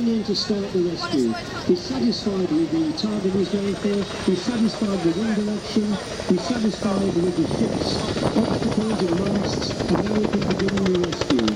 In to start the rescue. He's satisfied with the target he's going for, he's satisfied with wind direction, he's satisfied with the ship's obstacles and masts, and now he can begin the rescue.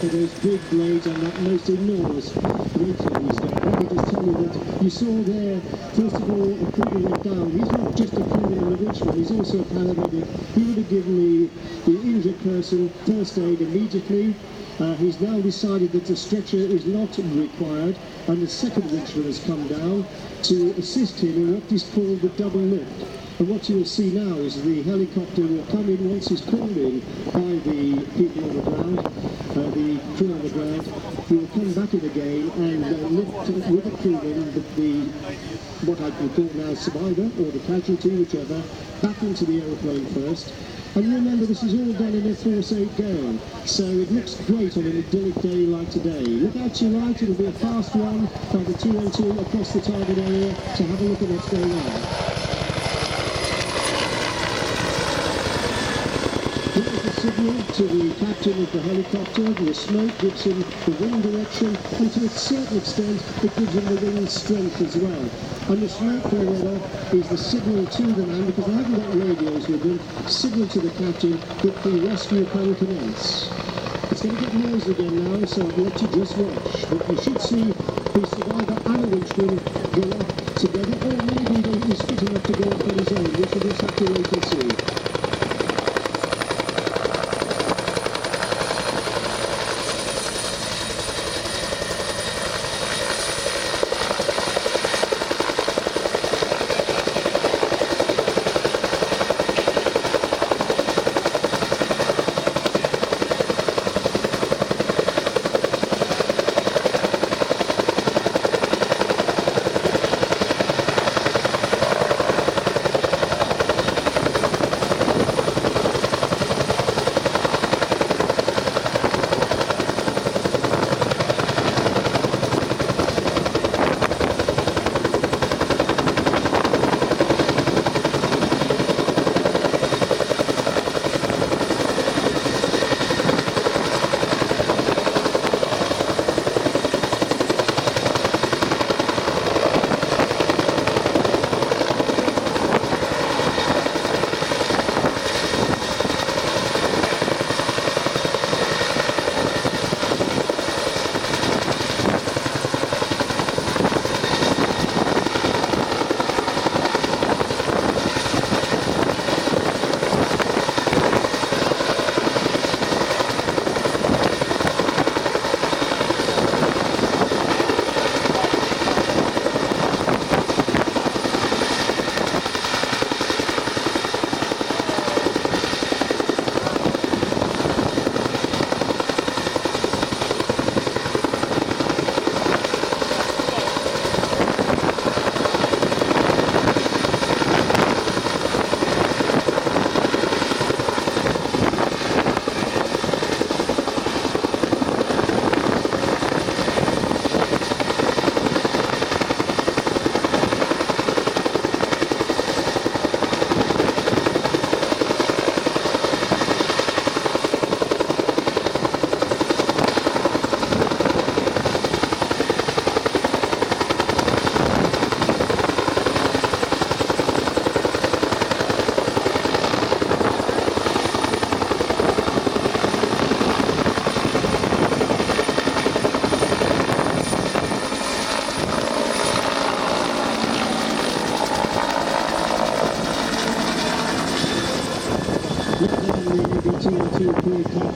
Those big blades and that most enormous weight that he's got. Let me just tell you that you saw there, first of all, a crewman went down. He's not just a crewman in the Richmond, he's also a paramedic. He would have given the injured person first aid immediately. He's now decided that the stretcher is not required, and the second Richmond has come down to assist him in what is called the double lift. And what you will see now is the helicopter will come in once he's called in by the people on the ground, the crew on the ground. He will come back in again and lift with the crewman the what I can call now survivor or the casualty, whichever, back into the aeroplane first. And remember, this is all done in a Force 8 gale, so it looks great on an idyllic day like today. Look out to your right, it'll be a fast one by the 202 across the target area, so have a look at what's going on. Signal to the captain of the helicopter. The smoke gives him the wind direction, and to a certain extent it gives him the wind strength as well. And the smoke they let off is the signal to the man, because they haven't got radios with them, signal to the captain that the rescue can commence. It's going to get noisy again now, so I'll let you just watch. But you should see the survivor and a winchman go up together, or maybe he's fit enough to go up on his own. We should just have to wait and see.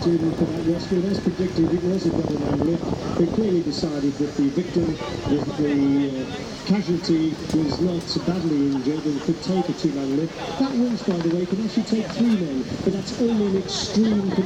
in for that rescue, and as predicted, it was a double-man lift. They clearly decided that the victim, the casualty, was not badly injured and could take a two-man lift. That winch, by the way, can actually take 3 men, but that's only in extreme conditions.